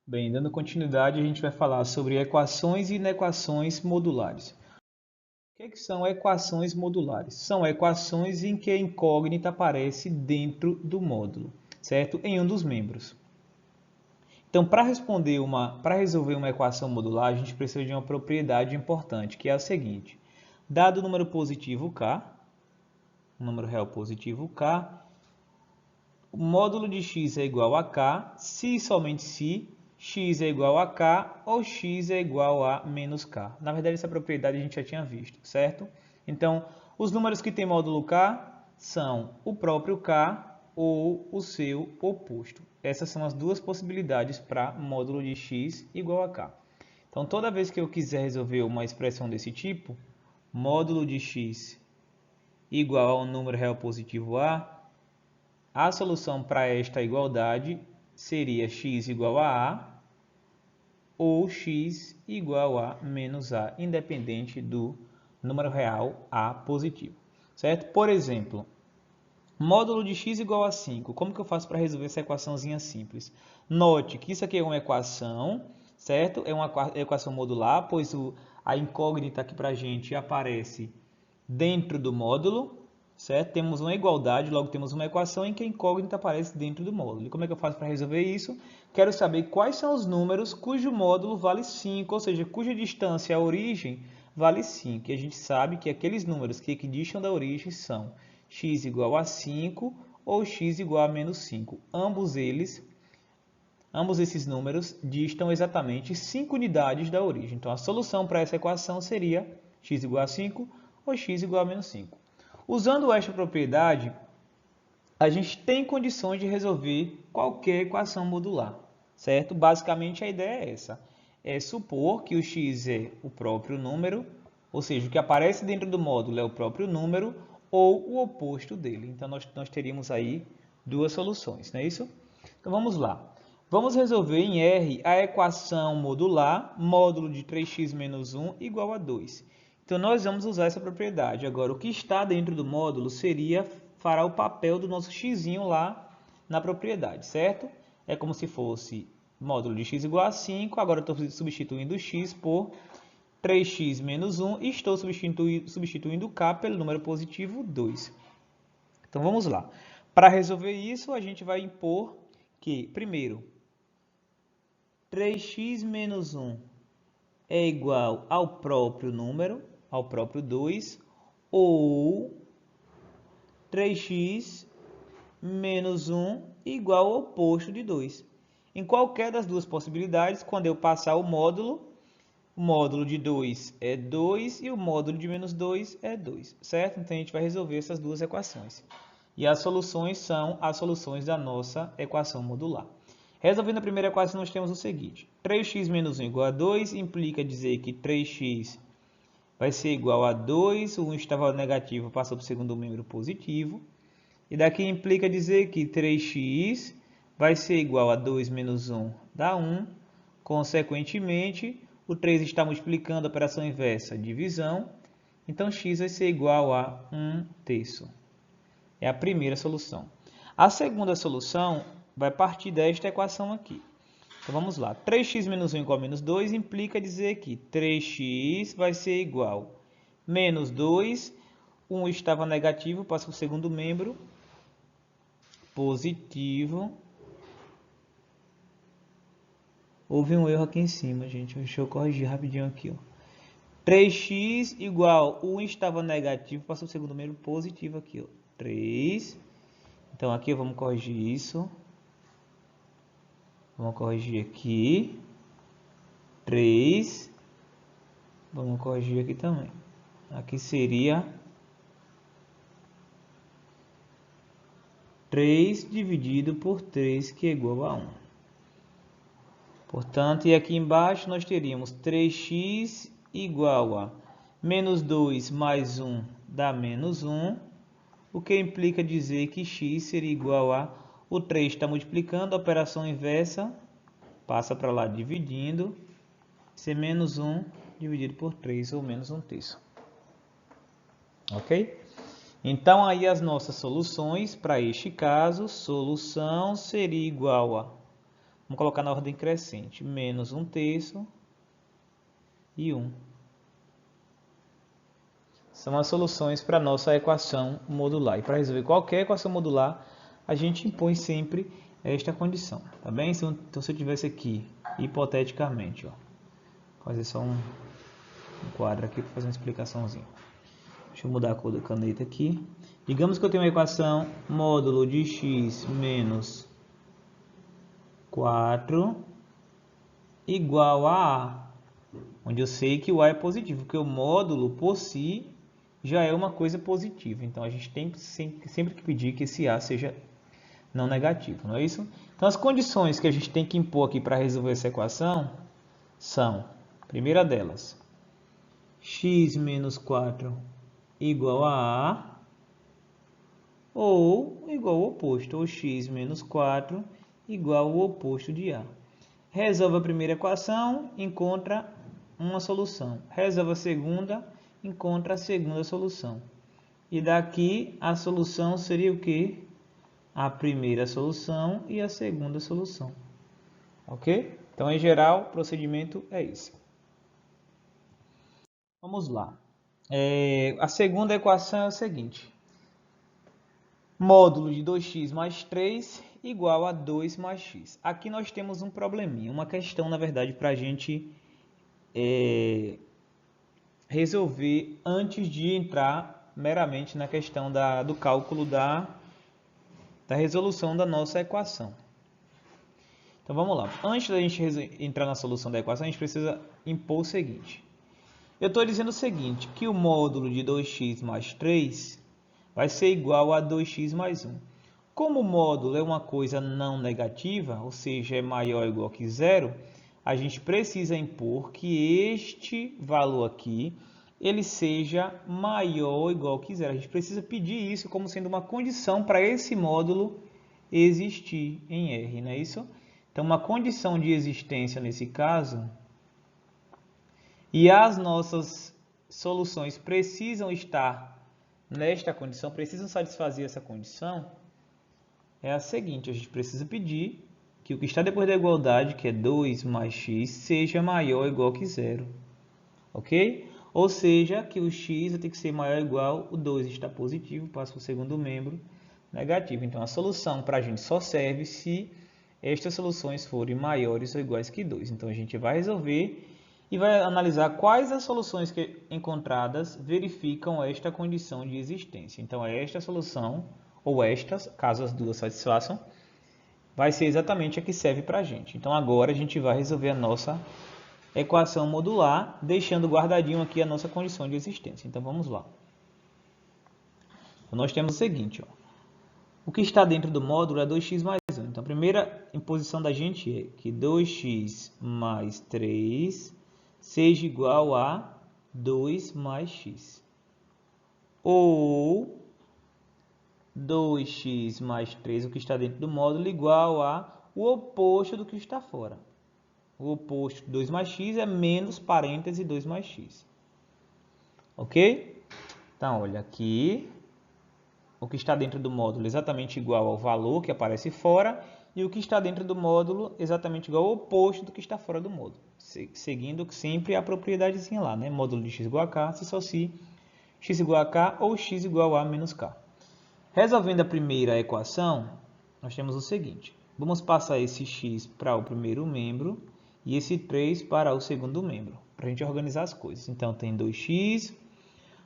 Bem, dando continuidade, a gente vai falar sobre equações e inequações modulares. O que são equações modulares? São equações em que a incógnita aparece dentro do módulo, certo? Em um dos membros. Então, para resolver uma equação modular, a gente precisa de uma propriedade importante, que é a seguinte: dado o número positivo k, um número real positivo k, o módulo de x é igual a k, se e somente se x é igual a k ou x é igual a menos k. Na verdade, essa propriedade a gente já tinha visto, certo? Então, os números que têm módulo k são o próprio k ou o seu oposto. Essas são as duas possibilidades para módulo de x igual a k. Então, toda vez que eu quiser resolver uma expressão desse tipo, módulo de x igual ao número real positivo a solução para esta igualdade seria x igual a ou x igual a menos a, independente do número real a positivo, certo? Por exemplo, módulo de x igual a 5. Como que eu faço para resolver essa equaçãozinha simples? Note que isso aqui é uma equação, certo? É uma equação modular, pois a incógnita aqui para a gente aparece dentro do módulo, certo? Temos uma igualdade, logo temos uma equação em que a incógnita aparece dentro do módulo. E como é que eu faço para resolver isso? Quero saber quais são os números cujo módulo vale 5, ou seja, cuja distância à origem vale 5. E a gente sabe que aqueles números que equidistam da origem são x igual a 5 ou x igual a menos 5. Ambos esses números distam exatamente 5 unidades da origem. Então, a solução para essa equação seria x igual a 5 ou x igual a menos 5. Usando esta propriedade, a gente tem condições de resolver qualquer equação modular, certo? Basicamente, a ideia é essa. É supor que o x é o próprio número, ou seja, o que aparece dentro do módulo é o próprio número ou o oposto dele. Então, nós teríamos aí duas soluções, não é isso? Então, vamos lá. Vamos resolver em R a equação modular, módulo de 3x menos 1 igual a 2. Então, nós vamos usar essa propriedade. Agora, o que está dentro do módulo fará o papel do nosso x lá na propriedade, certo? É como se fosse módulo de x igual a 5. Agora, eu estou substituindo x por 3x menos 1 e estou substituindo k pelo número positivo 2. Então, vamos lá. Para resolver isso, a gente vai impor que, primeiro, 3x menos 1 é igual ao próprio número, ao próprio 2, ou 3x menos 1 igual ao oposto de 2. Em qualquer das duas possibilidades, quando eu passar o módulo de 2 é 2 e o módulo de menos 2 é 2, certo? Então, a gente vai resolver essas duas equações. E as soluções são as soluções da nossa equação modular. Resolvendo a primeira equação, nós temos o seguinte: 3x menos 1 igual a 2 implica dizer que 3x vai ser igual a 2, o 1 estava negativo, passou para o segundo membro positivo. E daqui implica dizer que 3x vai ser igual a 2 menos 1 dá 1. Consequentemente, o 3 está multiplicando a operação inversa, divisão. Então, x vai ser igual a 1/3. É a primeira solução. A segunda solução vai partir desta equação aqui. Então, vamos lá. 3x menos 1 igual a menos 2 implica dizer que 3x vai ser igual a menos 2. 1 estava negativo, passa para o segundo membro positivo. Houve um erro aqui em cima, gente. Deixa eu corrigir rapidinho aqui. 3x igual 1 estava negativo, passa para o segundo membro positivo aqui. 3. Então, aqui vamos corrigir isso. Vamos corrigir aqui. 3. Vamos corrigir aqui também. Aqui seria 3 dividido por 3, que é igual a 1. Portanto, e aqui embaixo nós teríamos 3x igual a menos 2 mais 1 dá menos 1. O que implica dizer que x seria igual a... O 3 está multiplicando, a operação inversa passa para lá dividindo. Ser menos 1 dividido por 3, ou menos 1/3. Ok? Então, aí as nossas soluções para este caso, solução seria igual a Vamos colocar na ordem crescente. Menos 1/3 e 1. São as soluções para a nossa equação modular. E para resolver qualquer equação modular, a gente impõe sempre esta condição. Tá bem? Então, se eu tivesse aqui, hipoteticamente, ó, vou fazer só um quadro aqui para fazer uma explicaçãozinha. Deixa eu mudar a cor da caneta aqui. Digamos que eu tenho uma equação módulo de x menos 4 igual a A, onde eu sei que o A é positivo, porque o módulo por si já é uma coisa positiva. Então, a gente tem sempre que pedir que esse A seja não negativo, não é isso? Então, as condições que a gente tem que impor aqui para resolver essa equação são, a primeira delas, x menos 4 igual a A, ou igual ao oposto, ou x menos 4 igual ao oposto de A. Resolve a primeira equação, encontra uma solução. Resolve a segunda, encontra a segunda solução. E daqui a solução seria o quê? A primeira solução e a segunda solução. Ok? Então, em geral, o procedimento é esse. Vamos lá. A segunda equação é a seguinte. Módulo de 2x mais 3 igual a 2 mais x. Aqui nós temos um probleminha, uma questão, na verdade, para a gente resolver antes de entrar meramente na questão do cálculo da resolução da nossa equação. Então, vamos lá. Antes da gente entrar na solução da equação, a gente precisa impor o seguinte. Eu estou dizendo o seguinte, que o módulo de 2x mais 3 vai ser igual a 2x mais 1. Como o módulo é uma coisa não negativa, ou seja, é maior ou igual que zero, a gente precisa impor que este valor aqui ele seja maior ou igual que zero. A gente precisa pedir isso como sendo uma condição para esse módulo existir em R, não é isso? Então, uma condição de existência nesse caso, e as nossas soluções precisam estar nesta condição, precisam satisfazer essa condição, é a seguinte, a gente precisa pedir que o que está depois da igualdade, que é 2 mais x, seja maior ou igual que zero. Ok? Ou seja, que o x vai ter que ser maior ou igual, o 2 está positivo, passa para o segundo membro negativo. Então, a solução para a gente só serve se estas soluções forem maiores ou iguais que 2. Então, a gente vai resolver e vai analisar quais as soluções encontradas verificam esta condição de existência. Então, esta solução, ou estas, caso as duas satisfaçam, vai ser exatamente a que serve para a gente. Então, agora a gente vai resolver a nossa equação modular, deixando guardadinho aqui a nossa condição de existência. Então, vamos lá. Então, nós temos o seguinte, ó. O que está dentro do módulo é 2x mais 1. Então, a primeira imposição da gente é que 2x mais 3 seja igual a 2 mais x. Ou 2x mais 3, o que está dentro do módulo, igual a o oposto do que está fora. O oposto de 2 mais x é menos parêntese 2 mais x. Ok? Então, olha aqui. O que está dentro do módulo exatamente igual ao valor que aparece fora. E o que está dentro do módulo exatamente igual ao oposto do que está fora do módulo. Seguindo sempre a propriedadezinha lá, né? Módulo de x igual a k, se só se x igual a k ou x igual a menos k. Resolvendo a primeira equação, nós temos o seguinte. Vamos passar esse x para o primeiro membro e esse 3 para o segundo membro, para a gente organizar as coisas. Então, tem 2x,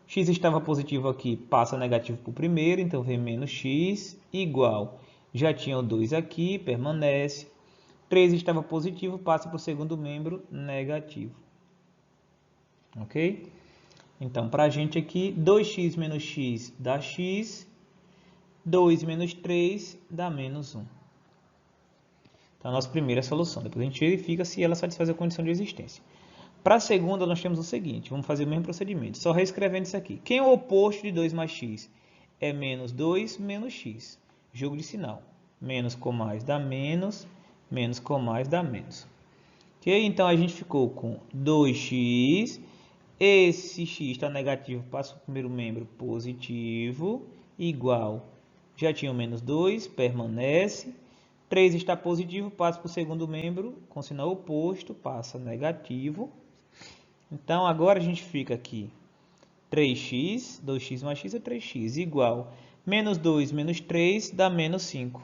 x estava positivo aqui, passa negativo para o primeiro, então vem menos x, igual, já tinha o 2 aqui, permanece, 3 estava positivo, passa para o segundo membro, negativo. Ok? Então, para a gente aqui, 2x menos x dá x, 2 menos 3 dá menos 1. Então, a nossa primeira solução. Depois a gente verifica se ela satisfaz a condição de existência. Para a segunda, nós temos o seguinte. Vamos fazer o mesmo procedimento. Só reescrevendo isso aqui. Quem é o oposto de 2 mais x? É menos 2 menos x. Jogo de sinal. Menos com mais dá menos. Menos com mais dá menos. Ok? Então, a gente ficou com 2x. Esse x está negativo, passa o primeiro membro positivo. Igual. Já tinha o menos 2, permanece. 3 está positivo, passa para o segundo membro, com sinal oposto, passa negativo. Então, agora a gente fica aqui 3x, 2x mais x é 3x, igual menos 2 menos 3 dá menos 5.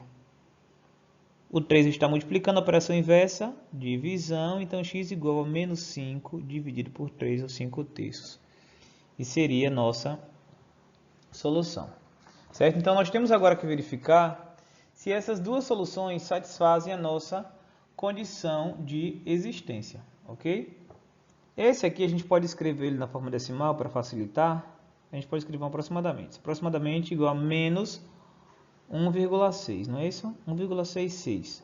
O 3 está multiplicando a operação inversa, divisão, então x igual a menos 5 dividido por 3, ou 5/3. E seria a nossa solução. Certo? Então, nós temos agora que verificar se essas duas soluções satisfazem a nossa condição de existência. Ok? Esse aqui a gente pode escrever ele na forma decimal para facilitar. A gente pode escrever aproximadamente. Aproximadamente igual a menos 1,6, não é isso? 1,66.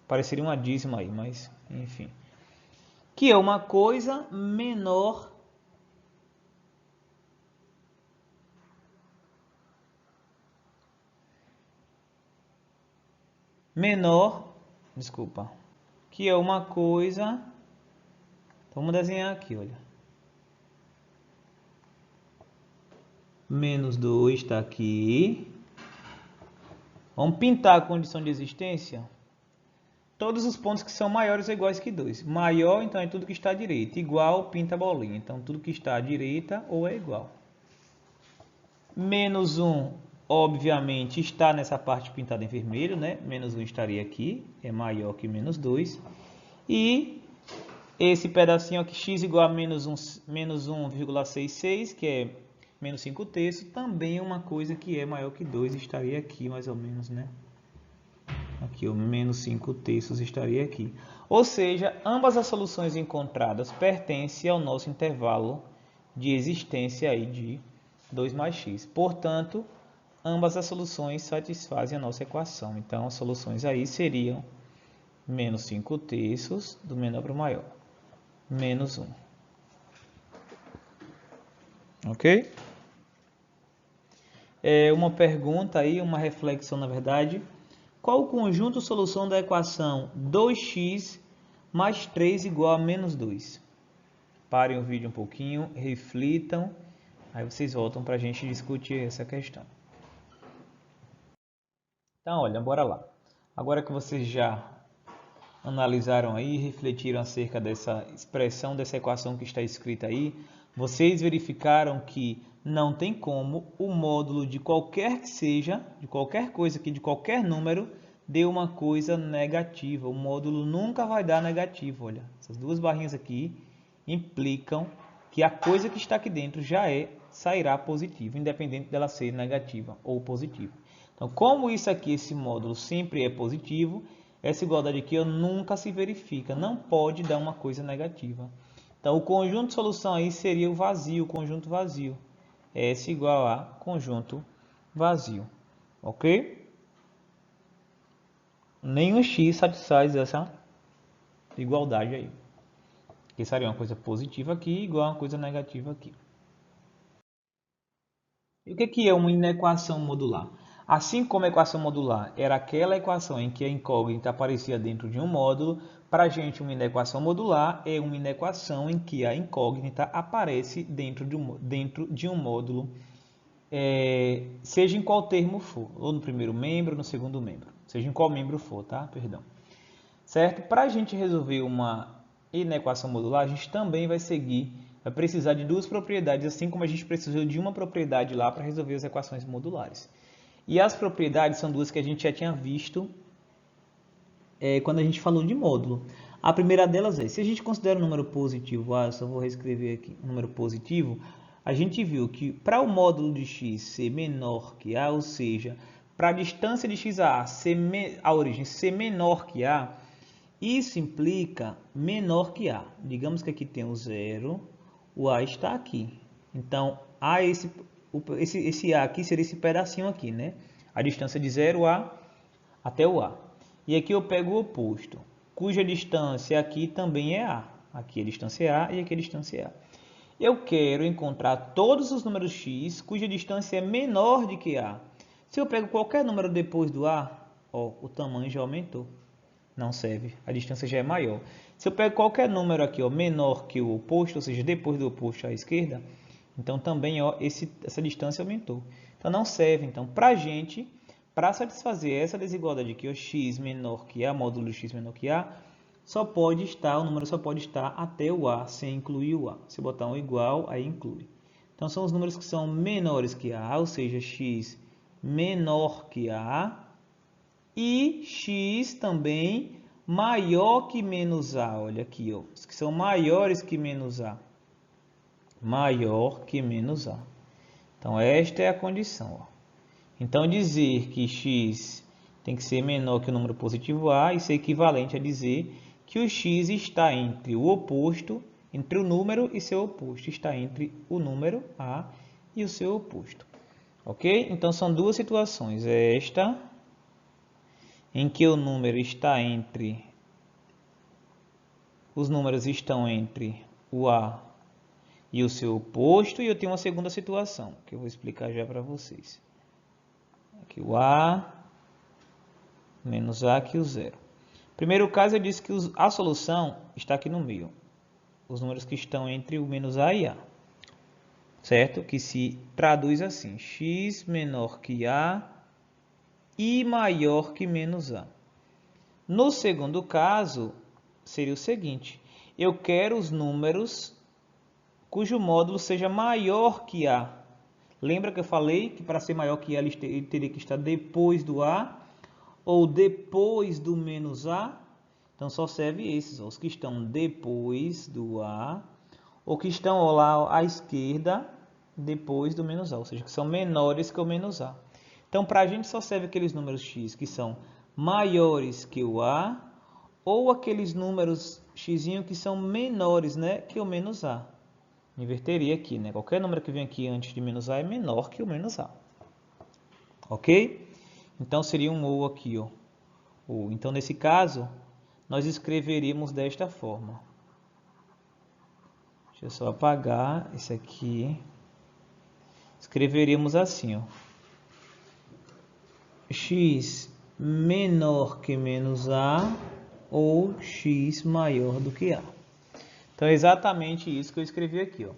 Pareceria uma dízima aí, mas enfim. Que é uma coisa menor que é uma coisa, vamos desenhar aqui, olha. Menos 2 está aqui. Vamos pintar a condição de existência. Todos os pontos que são maiores ou iguais que 2. Maior, então, é tudo que está à direita. Igual, pinta a bolinha. Então, tudo que está à direita ou é igual. Menos 1, obviamente, está nessa parte pintada em vermelho, né? Menos 1 estaria aqui. É maior que menos 2. E esse pedacinho aqui, x igual a menos 1,66, que é menos 5/3, também é uma coisa que é maior que 2. Estaria aqui, mais ou menos, né? Aqui, o menos 5/3 estaria aqui. Ou seja, ambas as soluções encontradas pertencem ao nosso intervalo de existência aí de 2 mais x. Portanto, ambas as soluções satisfazem a nossa equação. Então, as soluções aí seriam menos 5/3 do menor para o maior. Menos 1. Ok? Uma pergunta aí, uma reflexão na verdade. Qual o conjunto solução da equação 2x mais 3 igual a menos 2? Parem o vídeo um pouquinho, reflitam, aí vocês voltam para a gente discutir essa questão. Então, olha, bora lá. Agora que vocês já analisaram aí, refletiram acerca dessa expressão, dessa equação que está escrita aí, vocês verificaram que não tem como o módulo de qualquer que seja, de qualquer coisa aqui, de qualquer número, dê uma coisa negativa. O módulo nunca vai dar negativo. Olha, essas duas barrinhas aqui implicam que a coisa que está aqui dentro sairá positiva, independente dela ser negativa ou positiva. Então, como isso aqui, esse módulo sempre é positivo, essa igualdade aqui nunca se verifica, não pode dar uma coisa negativa. Então, o conjunto de solução aí seria o vazio, o conjunto vazio. S igual a conjunto vazio. Ok? Nenhum x satisfaz essa igualdade aí. Que seria uma coisa positiva aqui igual a uma coisa negativa aqui. E o que é uma inequação modular? Assim como a equação modular era aquela equação em que a incógnita aparecia dentro de um módulo, para a gente uma inequação modular é uma inequação em que a incógnita aparece dentro de um módulo, seja em qual termo for, ou no primeiro membro ou no segundo membro, seja em qual membro for, tá? Perdão. Certo? Para a gente resolver uma inequação modular, a gente também vai precisar de duas propriedades, assim como a gente precisou de uma propriedade lá para resolver as equações modulares. E as propriedades são duas que a gente já tinha visto quando a gente falou de módulo. A primeira delas é, se a gente considera um número positivo, só vou reescrever aqui, um número positivo, a gente viu que para o módulo de x ser menor que a, ou seja, para a distância de x a a origem ser menor que a, isso implica menor que a. Digamos que aqui tem o zero, o a está aqui. Então, esse a aqui seria esse pedacinho aqui, né? A distância de 0 a até o a. E aqui eu pego o oposto, cuja distância aqui também é a. Aqui a distância é a e aqui a distância é a. Eu quero encontrar todos os números x cuja distância é menor do que a. Se eu pego qualquer número depois do a, o tamanho já aumentou. Não serve, a distância já é maior. Se eu pego qualquer número aqui menor que o oposto, ou seja, depois do oposto à esquerda, então também essa distância aumentou. Então não serve. Então, para a gente Para satisfazer essa desigualdade aqui, o x menor que a, módulo de x menor que a, o número só pode estar até o a, sem incluir o a. Se botar um igual, aí inclui. Então, são os números que são menores que a, ou seja, x menor que a, e x também maior que menos a. Olha aqui, ó, os que são maiores que menos a. Maior que menos a. Então, esta é a condição. Ó. Então, dizer que x tem que ser menor que o número positivo a, isso é equivalente a dizer que o x está entre o oposto, entre o número e seu oposto. Está entre o número a e o seu oposto. Ok? Então, são duas situações. Esta, em que o número está entre... Os números estão entre o a e o seu oposto. E eu tenho uma segunda situação, que eu vou explicar já para vocês. Aqui o a menos a aqui o zero. Primeiro caso, eu disse que a solução está aqui no meio. Os números que estão entre o menos a e a. Certo? Que se traduz assim. X menor que a e maior que menos a. No segundo caso, seria o seguinte. Eu quero os números cujo módulo seja maior que a. Lembra que eu falei que para ser maior que a, ele teria que estar depois do a ou depois do menos a? Então, só serve esses, ó, os que estão depois do a ou que estão ó, lá à esquerda depois do menos a, ou seja, que são menores que o menos a. Então, para a gente só serve aqueles números x que são maiores que o a ou aqueles números x que são menores, né, que o menos a. Inverteria aqui, né? Qualquer número que vem aqui antes de menos a é menor que o menos a. Ok? Então, seria um ou aqui, ó. Ou. Então, nesse caso, nós escreveríamos desta forma. Deixa eu só apagar esse aqui. Escreveríamos assim, ó. X menor que menos a ou x maior do que a. Então, é exatamente isso que eu escrevi aqui, ó.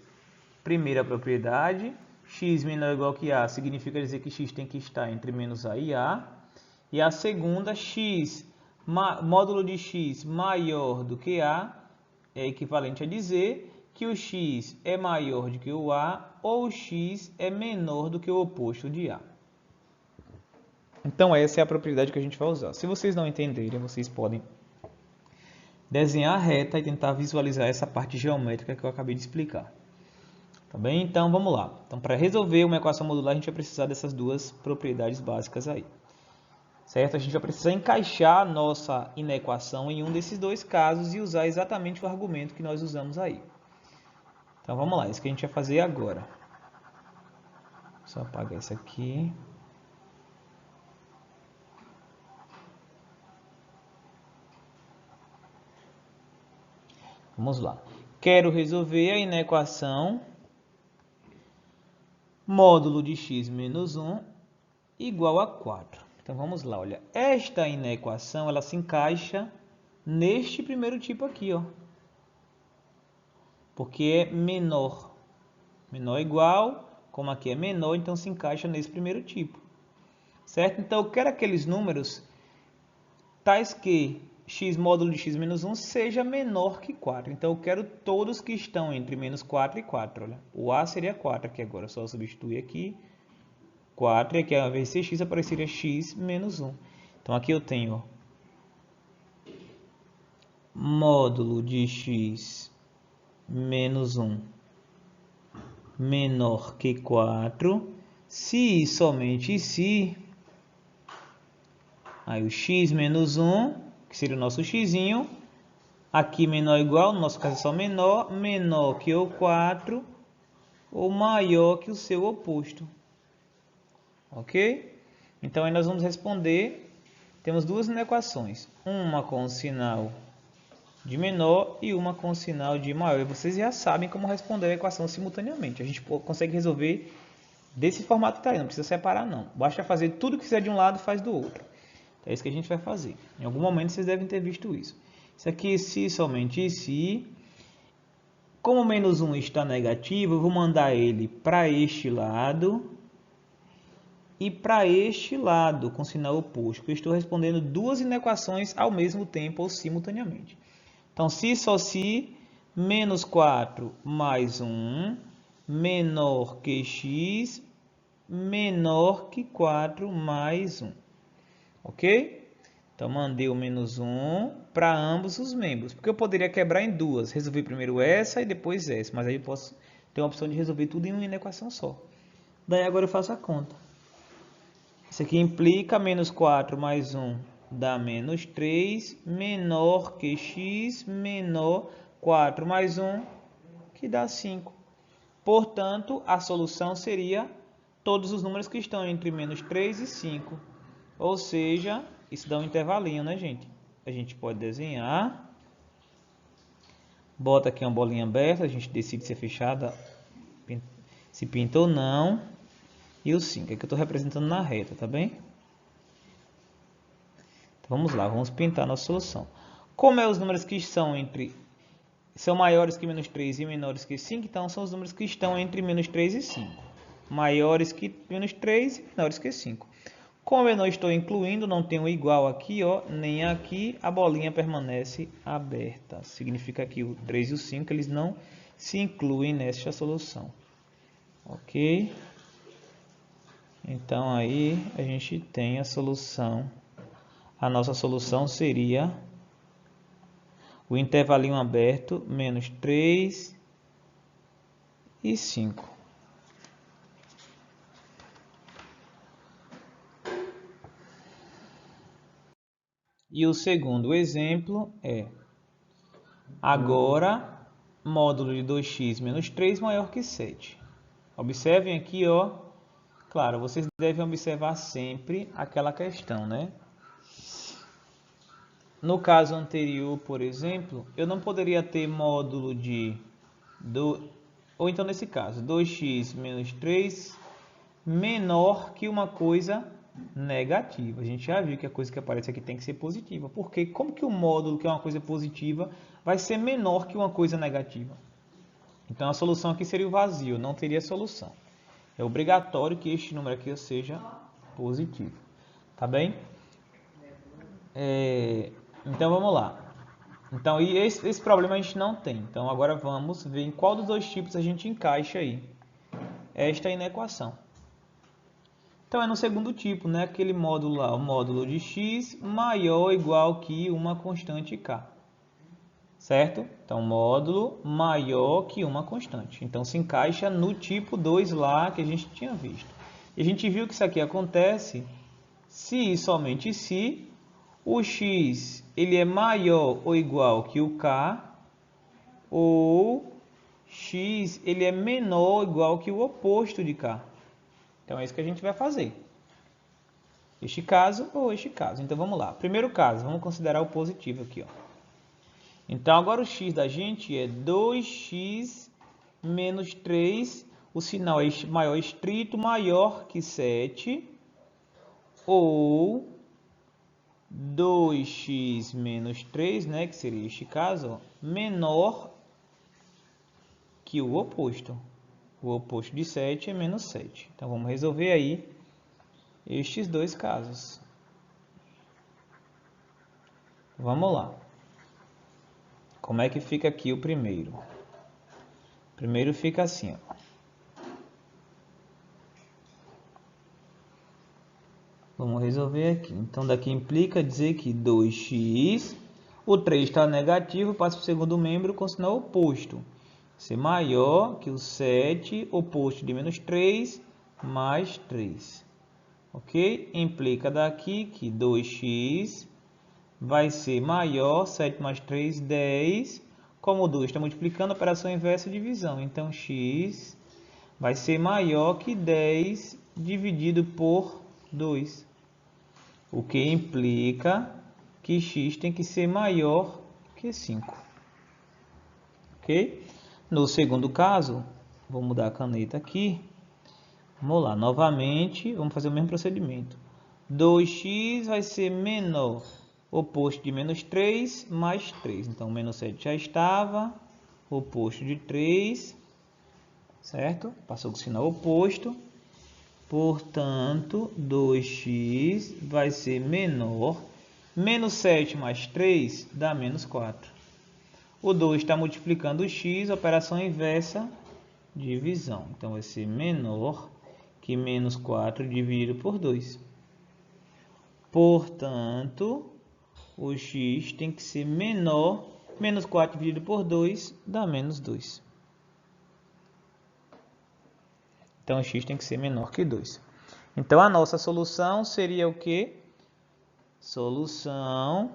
Primeira propriedade, x menor ou igual que a, significa dizer que x tem que estar entre menos a e a. E a segunda, módulo de x maior do que a, é equivalente a dizer que o x é maior do que o a ou o x é menor do que o oposto de a. Então, essa é a propriedade que a gente vai usar. Se vocês não entenderem, vocês podem desenhar a reta e tentar visualizar essa parte geométrica que eu acabei de explicar. Tá bem? Então, vamos lá. Então, para resolver uma equação modular, a gente vai precisar dessas duas propriedades básicas aí. Certo? A gente vai precisar encaixar a nossa inequação em um desses dois casos e usar exatamente o argumento que nós usamos aí. Então, vamos lá. Isso que a gente vai fazer agora. Só apagar isso aqui. Vamos lá. Quero resolver a inequação módulo de x menos 1 igual a 4. Então, vamos lá. Olha, esta inequação ela se encaixa neste primeiro tipo aqui, ó. Porque é menor. Menor ou igual, como aqui é menor, então se encaixa nesse primeiro tipo. Certo? Então, eu quero aqueles números tais que x módulo de x menos 1 seja menor que 4. Então, eu quero todos que estão entre menos 4 e 4. Olha, o a seria 4 aqui agora. Só substituir aqui 4 e aqui ao invés de ser x apareceria x menos 1. Então, aqui eu tenho ó, módulo de x menos 1 menor que 4. Se e somente se, aí o x menos 1, que seria o nosso x, aqui menor ou igual, no nosso caso é só menor, menor que o 4, ou maior que o seu oposto. Ok? Então, aí nós vamos responder, temos duas inequações, uma com o sinal de menor e uma com o sinal de maior. E vocês já sabem como responder a equação simultaneamente. A gente consegue resolver desse formato que está aí, não precisa separar não. Basta fazer tudo que fizer de um lado, faz do outro. É isso que a gente vai fazer. Em algum momento vocês devem ter visto isso. Isso aqui, se somente se. Como menos 1 está negativo, eu vou mandar ele para este lado. e para este lado, com sinal oposto, que eu estou respondendo duas inequações ao mesmo tempo ou simultaneamente. Então, se só se menos 4 mais 1 menor que x menor que 4 mais 1. Ok? Então, mandei o menos 1 para ambos os membros. Porque eu poderia quebrar em duas. Resolver primeiro essa e depois essa. Mas aí eu posso ter a opção de resolver tudo em uma equação só. Daí agora eu faço a conta. Isso aqui implica menos 4 mais 1 dá menos 3, menor que x, menor 4 mais 1, que dá 5. Portanto, a solução seria todos os números que estão entre menos 3 e 5. Ou seja, isso dá um intervalinho, né, gente? A gente pode desenhar. Bota aqui uma bolinha aberta, a gente decide se é fechada, se pinta ou não. E o 5, é que eu estou representando na reta, tá bem? Então, vamos lá, vamos pintar a nossa solução. Como os números que são maiores que menos 3 e menores que 5, então são os números que estão entre menos 3 e 5. Maiores que menos 3 e menores que 5. Como eu não estou incluindo, não tenho igual aqui, ó, nem aqui, a bolinha permanece aberta. Significa que o 3 e o 5 eles não se incluem nesta solução. Ok? Então aí a gente tem a solução. A nossa solução seria o intervalinho aberto, menos 3 e 5. E o segundo exemplo é, agora, módulo de 2x menos 3 maior que 7. Observem aqui, ó, claro, vocês devem observar sempre aquela questão, né? No caso anterior, por exemplo, eu não poderia ter módulo ou então nesse caso, 2x menos 3 menor que uma coisa negativa. A gente já viu que a coisa que aparece aqui tem que ser positiva. Porque como que o módulo, que é uma coisa positiva, vai ser menor que uma coisa negativa? Então a solução aqui seria o vazio, não teria solução. É obrigatório que este número aqui seja positivo. Tá bem? Então vamos lá. Então, e esse problema a gente não tem. Então agora vamos ver em qual dos dois tipos a gente encaixa aí esta inequação. Então é no segundo tipo, né? Aquele módulo lá, o módulo de x maior ou igual que uma constante k. Certo? Então módulo maior que uma constante. Então se encaixa no tipo 2 lá que a gente tinha visto. E a gente viu que isso aqui acontece se e somente se o x ele é maior ou igual que o k, ou x ele é menor ou igual que o oposto de k. Então é isso que a gente vai fazer. Este caso ou este caso. Então vamos lá. Primeiro caso, vamos considerar o positivo aqui, ó. Então agora o x da gente é 2x menos 3, o sinal é maior estrito, maior que 7, ou 2x menos 3, né, que seria este caso, ó, menor que o oposto. O oposto de 7 é menos 7. Então vamos resolver aí estes dois casos. Vamos lá. Como é que fica aqui o primeiro? O primeiro fica assim, ó. Vamos resolver aqui. Então, daqui implica dizer que 2x, o 3 está negativo, passa para o segundo membro com sinal oposto. Ser maior que o 7, oposto de menos 3, mais 3. Ok? Implica daqui que 2x vai ser maior, 7 mais 3, 10. Como o 2 está multiplicando, operação inversa divisão. Então, x vai ser maior que 10 dividido por 2. O que implica que x tem que ser maior que 5. Ok? No segundo caso, vou mudar a caneta aqui. Vamos lá, novamente, vamos fazer o mesmo procedimento. 2x vai ser menor, oposto de menos 3, mais 3. Então, menos 7 já estava, oposto de 3, certo? Passou com o sinal oposto. Portanto, 2x vai ser menor. Menos 7 mais 3 dá menos 4. O 2 está multiplicando o x, operação inversa, divisão. Então, vai ser menor que menos 4 dividido por 2. Portanto, o x tem que ser menor. Menos 4 dividido por 2 dá menos 2. Então, o x tem que ser menor que 2. Então, a nossa solução seria o quê? Solução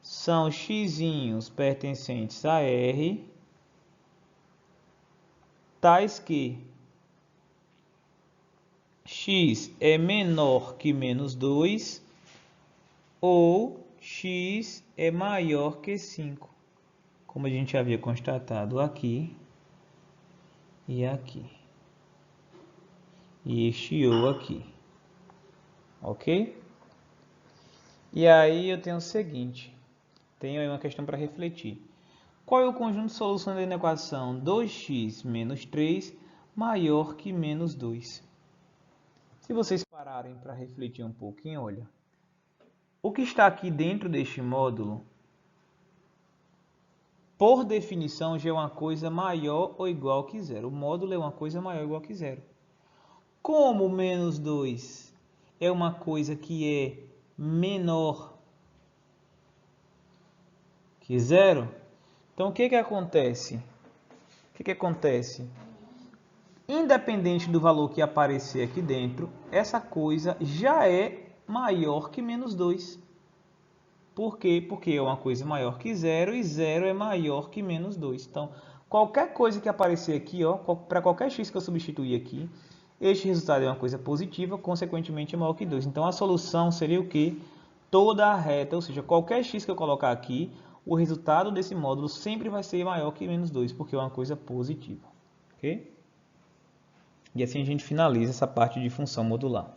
são x'inhos pertencentes a R, tais que x é menor que menos 2 ou x é maior que 5, como a gente havia constatado aqui e aqui, e este ou aqui, ok? E aí eu tenho o seguinte, tenho aí uma questão para refletir. Qual é o conjunto de soluções da equação 2x menos 3 maior que menos 2? Se vocês pararem para refletir um pouquinho, olha, o que está aqui dentro deste módulo, por definição, já é uma coisa maior ou igual que zero. O módulo é uma coisa maior ou igual que zero. Como menos 2 é uma coisa que é menor que zero, então o que acontece? O que acontece? Independente do valor que aparecer aqui dentro, essa coisa já é maior que menos 2. Por quê? Porque é uma coisa maior que zero e zero é maior que menos 2. Então, qualquer coisa que aparecer aqui, para qualquer x que eu substituir aqui, este resultado é uma coisa positiva, consequentemente é maior que 2. Então, a solução seria o quê? Toda a reta, ou seja, qualquer x que eu colocar aqui, o resultado desse módulo sempre vai ser maior que menos 2, porque é uma coisa positiva. Ok? E assim a gente finaliza essa parte de função modular.